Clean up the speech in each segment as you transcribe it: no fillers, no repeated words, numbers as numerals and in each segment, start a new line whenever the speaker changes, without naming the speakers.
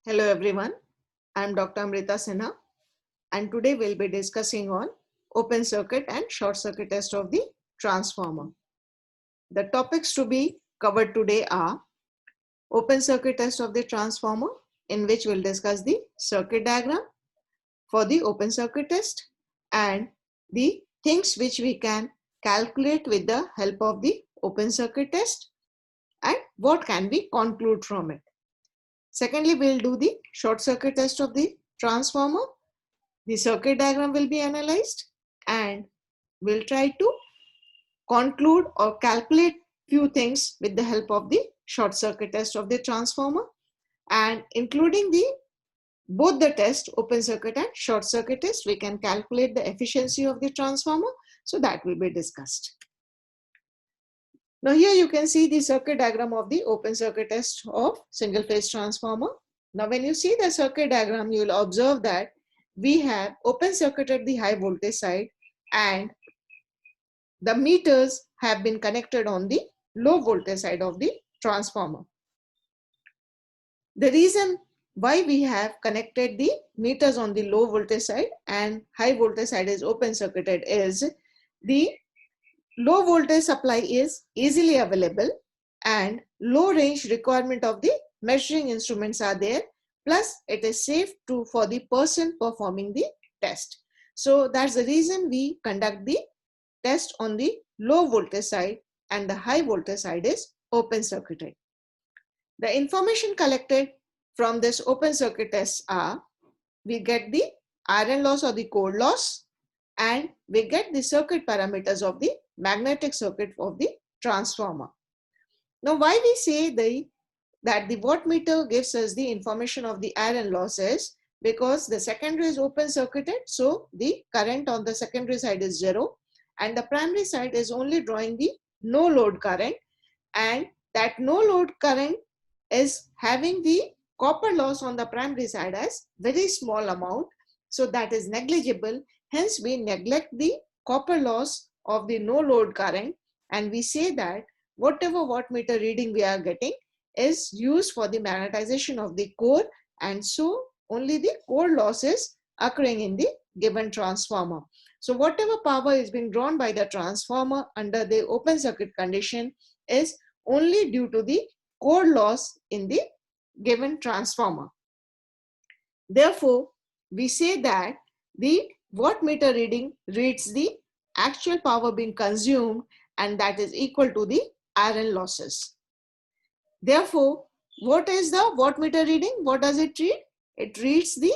Hello everyone, I am Dr. Amrita Sinha and today we'll be discussing on open circuit and short circuit test of the transformer. The topics to be covered today are open circuit test of the transformer, in which we'll discuss the circuit diagram for the open circuit test and the things which we can calculate with the help of the open circuit test and what can we conclude from it. Secondly, we'll do the short circuit test of the transformer. The circuit diagram will be analyzed and we'll try to conclude or calculate few things with the help of the short circuit test of the transformer, and including the both the test, open circuit and short circuit test, we can calculate the efficiency of the transformer. So that will be discussed. Now here you can see the circuit diagram of the open circuit test of single phase transformer. Now when you see the circuit diagram, you will observe that we have open circuit at the high voltage side and the meters have been connected on the low voltage side of the transformer. The reason why we have connected the meters on the low voltage side and high voltage side is open circuited is the low voltage supply is easily available and low range requirement of the measuring instruments are there, plus it is safe for the person performing the test. So that's the reason we conduct the test on the low voltage side and the high voltage side is open circuited. The information collected from this open circuit test are, we get the iron loss or the core loss, and we get the circuit parameters of the magnetic circuit of the transformer. Now why we say that the wattmeter gives us the information of the iron loss is because the secondary is open circuited, so the current on the secondary side is 0 and the primary side is only drawing the no load current, and that no load current is having the copper loss on the primary side as very small amount, so that is negligible. Hence we neglect the copper loss of the no load current and we say that whatever wattmeter reading we are getting is used for the magnetization of the core, and so only the core loss is occurring in the given transformer. So whatever power is being drawn by the transformer under the open circuit condition is only due to the core loss in the given transformer. Therefore, we say that the wattmeter reading reads the actual power being consumed and that is equal to the iron losses. Therefore, what is the wattmeter reading? What does it read? It reads the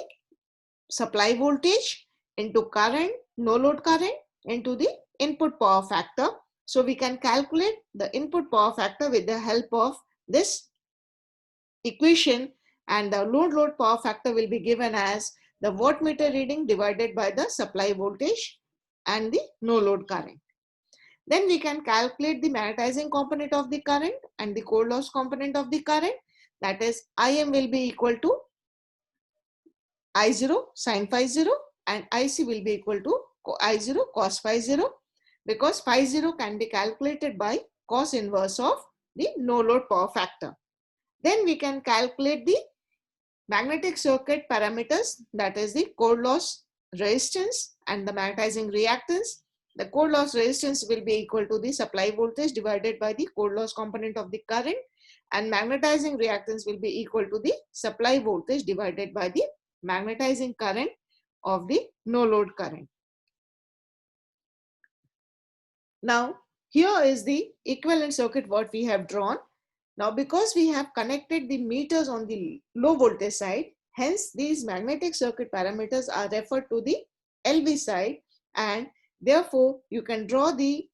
supply voltage into current, no load current, into the input power factor. So we can calculate the input power factor with the help of this equation, and the load power factor will be given as the wattmeter reading divided by the supply voltage and the no load current. Then we can calculate the magnetizing component of the current and the core loss component of the current, that is Im will be equal to I0 sin phi 0 and IC will be equal to I0 cos phi 0, because phi 0 can be calculated by cos inverse of the no load power factor. Then we can calculate the magnetic circuit parameters, that is the core loss resistance and the magnetizing reactance. The core loss resistance will be equal to the supply voltage divided by the core loss component of the current, and magnetizing reactance will be equal to the supply voltage divided by the magnetizing current of the no load current. Now here is the equivalent circuit what we have drawn. Now because we have connected the meters on the low voltage side, hence these magnetic circuit parameters are referred to the LV side, and therefore you can draw the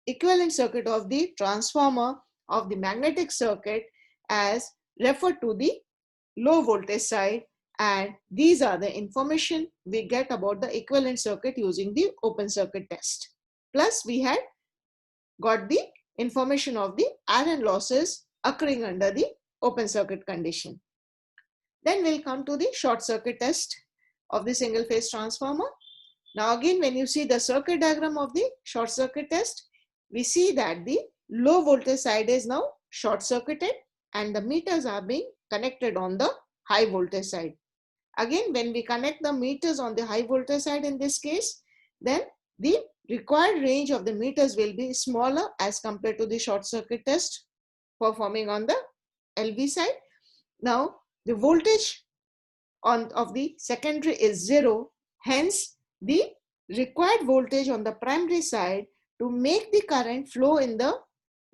equivalent circuit of the transformer of the magnetic circuit as referred to the low voltage side, and these are the information we get about the equivalent circuit using the open circuit test. Plus we had got the information of the iron losses occurring under the open circuit condition. Then we'll come to the short circuit test of the single phase transformer. Now again, when you see the circuit diagram of the short circuit test, we see that the low voltage side is now short circuited and the meters are being connected on the high voltage side. Again, when we connect the meters on the high voltage side in this case, then the required range of the meters will be smaller as compared to the short circuit test performing on the LV side. Now, the voltage of the secondary is 0. Hence, the required voltage on the primary side to make the current flow in the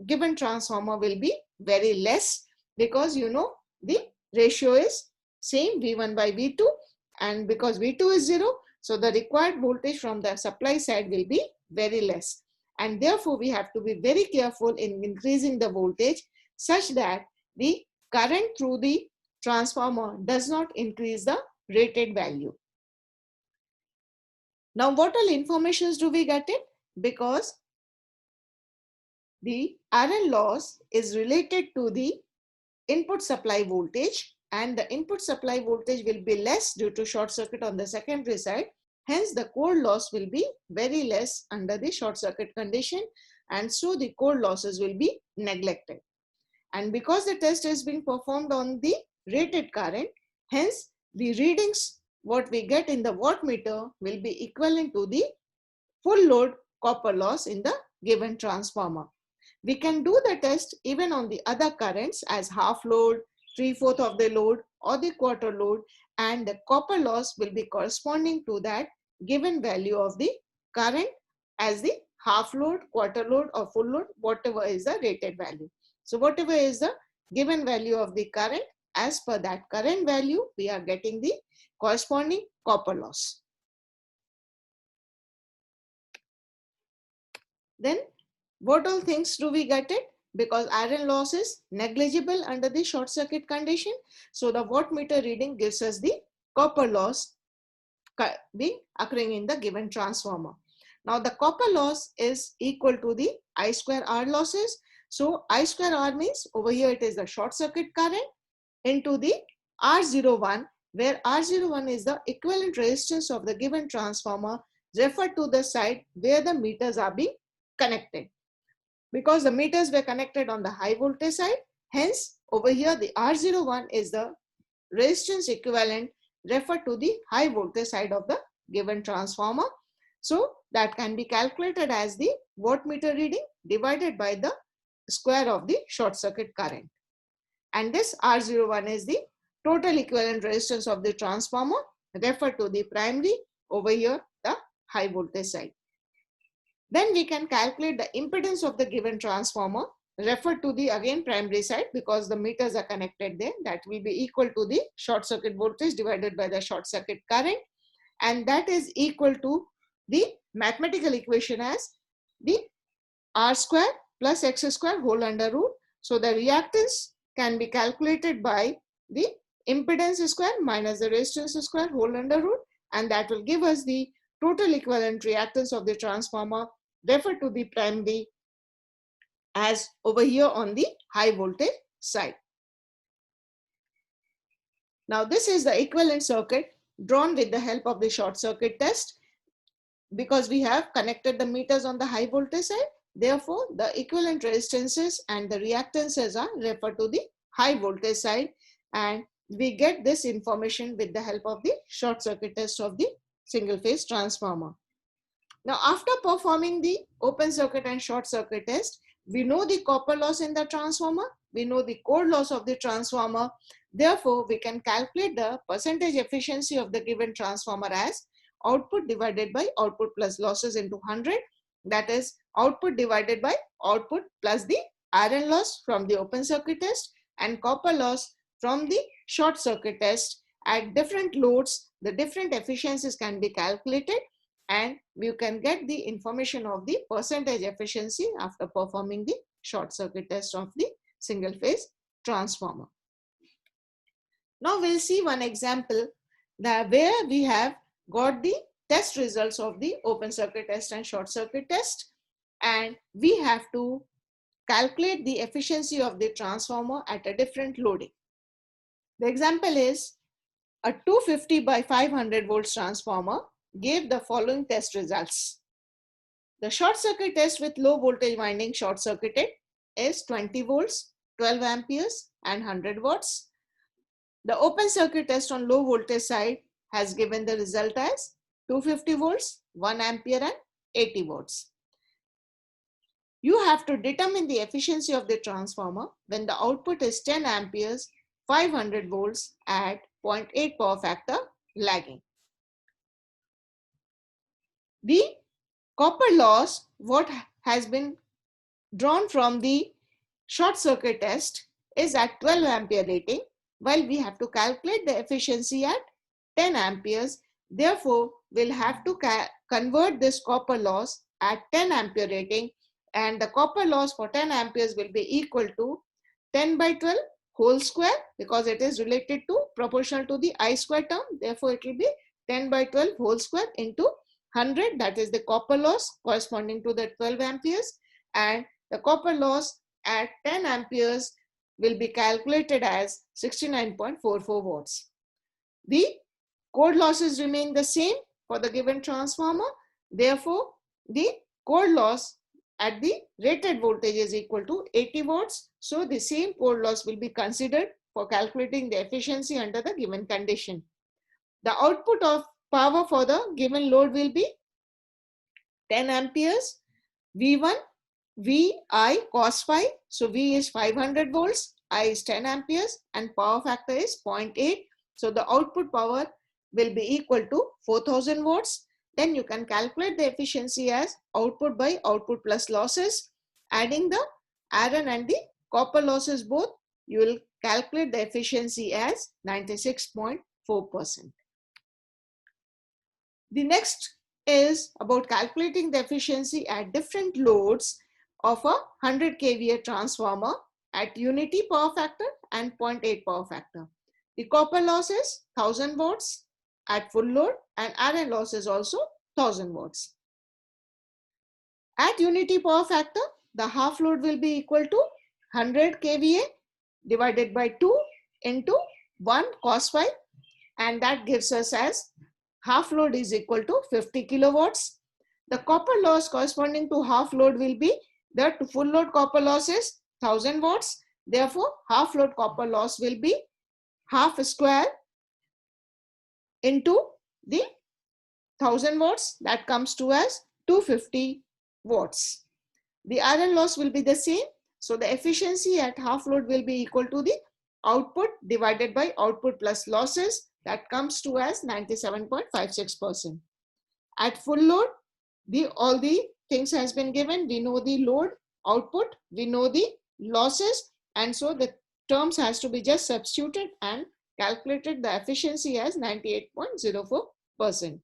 given transformer will be very less, because the ratio is same V1 by V2, and because V2 is 0, so the required voltage from the supply side will be very less, and therefore we have to be very careful in increasing the voltage such that the current through the transformer does not increase the rated value. Now, what all informations do we get it? Because the RL loss is related to the input supply voltage, and the input supply voltage will be less due to short circuit on the secondary side. Hence, the core loss will be very less under the short circuit condition, and so the core losses will be neglected. And because the test is being performed on the rated current, hence the readings what we get in the wattmeter will be equivalent to the full load copper loss in the given transformer. We can do the test even on the other currents as half load, 3/4 of the load, or the quarter load, and the copper loss will be corresponding to that given value of the current as the half load, quarter load, or full load, whatever is the rated value. So whatever is the given value of the current, as per that current value, we are getting the corresponding copper loss. Then what all things do we get it? Because iron loss is negligible under the short circuit condition, so the wattmeter reading gives us the copper loss being occurring in the given transformer. Now the copper loss is equal to the I square R losses. So I square R means over here it is the short circuit current into the R01, where R01 is the equivalent resistance of the given transformer referred to the side where the meters are being connected. Because the meters were connected on the high voltage side, hence over here the R01 is the resistance equivalent referred to the high voltage side of the given transformer. So that can be calculated as the wattmeter reading divided by the square of the short circuit current. And this R01 is the total equivalent resistance of the transformer referred to the primary, over here the high voltage side. Then we can calculate the impedance of the given transformer referred to the again primary side, because the meters are connected there. That will be equal to the short circuit voltage divided by the short circuit current, and that is equal to the mathematical equation as the R square plus X square whole under root. So the reactance can be calculated by the impedance square minus the resistance square whole under root, and that will give us the total equivalent reactance of the transformer referred to the primary as over here on the high voltage side. Now this is the equivalent circuit drawn with the help of the short circuit test. Because we have connected the meters on the high voltage side, therefore the equivalent resistances and the reactances are referred to the high voltage side, and we get this information with the help of the short circuit test of the single phase transformer. Now, after performing the open circuit and short circuit test, we know the copper loss in the transformer, we know the core loss of the transformer. Therefore, we can calculate the percentage efficiency of the given transformer as output divided by output plus losses into 100. That is output divided by output plus the iron loss from the open circuit test and copper loss from the short circuit test. At different loads, the different efficiencies can be calculated, and you can get the information of the percentage efficiency after performing the short circuit test of the single phase transformer. Now we'll see one example that where we have got the test results of the open circuit test and short circuit test, and we have to calculate the efficiency of the transformer at a different loading. The example is a 250 by 500 volts transformer gave the following test results. The short circuit test with low voltage winding short circuited is 20 volts, 12 amperes and 100 watts. The open circuit test on low voltage side has given the result as 250 volts, 1 ampere and 80 volts. You have to determine the efficiency of the transformer when the output is 10 amperes, 500 volts at 0.8 power factor lagging. The copper loss, what has been drawn from the short circuit test, is at 12 ampere rating, while we have to calculate the efficiency at 10 amperes. Therefore, we'll have to convert this copper loss at 10 ampere rating, and the copper loss for 10 amperes will be equal to 10 by 12 whole square, because it is related to proportional to the I square term. Therefore, it will be 10 by 12 whole square into 100, that is the copper loss corresponding to the 12 amperes, and the copper loss at 10 amperes will be calculated as 69.44 watts. The core losses remain the same for the given transformer. Therefore, the core loss at the rated voltage is equal to 80 watts. So, the same core loss will be considered for calculating the efficiency under the given condition. The output of power for the given load will be 10 amperes, V1, VI cos phi. So, V is 500 volts, I is 10 amperes and power factor is 0.8. So, the output power will be equal to 4000 watts. Then you can calculate the efficiency as output by output plus losses. Adding the iron and the copper losses both, you will calculate the efficiency as 96.4%. The next is about calculating the efficiency at different loads of a 100 kVA transformer at unity power factor and 0.8 power factor. The copper loss is 1000 watts at full load and iron loss is also 1000 watts. At unity power factor, the half load will be equal to 100 kVA divided by 2 into 1 cos phi, and that gives us as half load is equal to 50 kilowatts. The copper loss corresponding to half load will be, the full load copper loss is 1000 watts. Therefore, half load copper loss will be half square into the 1000 watts, that comes to as 250 watts. The iron loss will be the same. So, the efficiency at half load will be equal to the output divided by output plus losses, that comes to as 97.56%. At full load, all the things has been given. We know the load, output, we know the losses, and so the terms has to be just substituted and calculated the efficiency as 98.04%.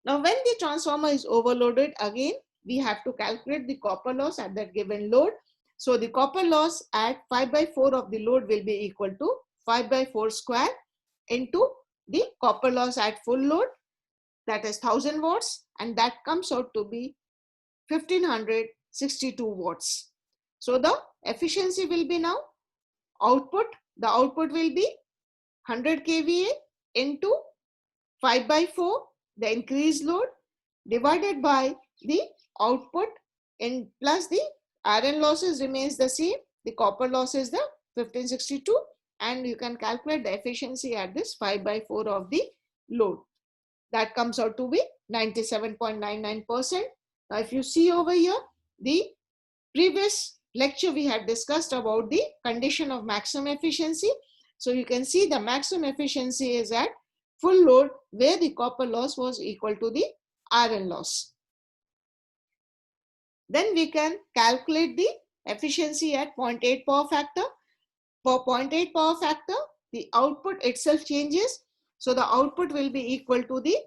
Now, when the transformer is overloaded, again we have to calculate the copper loss at that given load. So, the copper loss at 5 by 4 of the load will be equal to 5 by 4 square into the copper loss at full load, that is 1000 watts, and that comes out to be 1562 watts. So, the efficiency will be now output, the output will be 100 kVA into 5 by 4, the increased load, divided by the output in plus the iron losses remains the same, the copper loss is the 1562, and you can calculate the efficiency at this 5 by 4 of the load. That comes out to be 97.99%. Now, if you see over here, the previous lecture we had discussed about the condition of maximum efficiency. So, you can see the maximum efficiency is at full load, where the copper loss was equal to the iron loss. Then we can calculate the efficiency at 0.8 power factor. For 0.8 power factor, the output itself changes. So, the output will be equal to the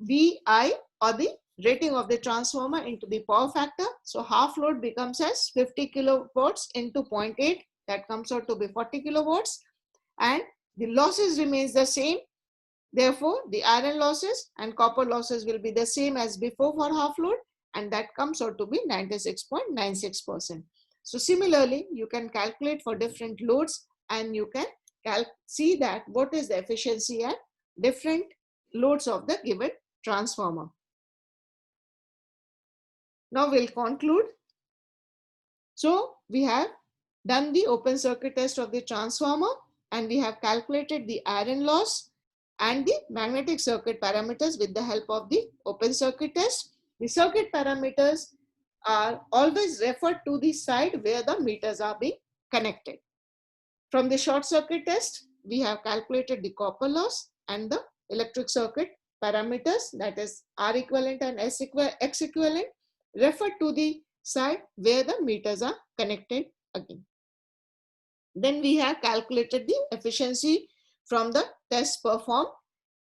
VI, or the rating of the transformer, into the power factor. So, half load becomes as 50 kilowatts into 0.8, that comes out to be 40 kilowatts, and the losses remains the same. Therefore, the iron losses and copper losses will be the same as before for half load, and that comes out to be 96.96%. So, similarly, you can calculate for different loads, and you can see that what is the efficiency at different loads of the given transformer. Now, we'll conclude. So, we have done the open circuit test of the transformer. and we have calculated the iron loss and the magnetic circuit parameters with the help of the open circuit test. The circuit parameters are always referred to the side where the meters are being connected. From the short circuit test, we have calculated the copper loss and the electric circuit parameters, that is R equivalent and X equivalent, referred to the side where the meters are connected again. Then we have calculated the efficiency from the test performed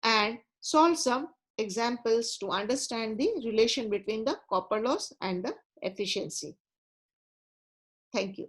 and solved some examples to understand the relation between the copper loss and the efficiency. Thank you.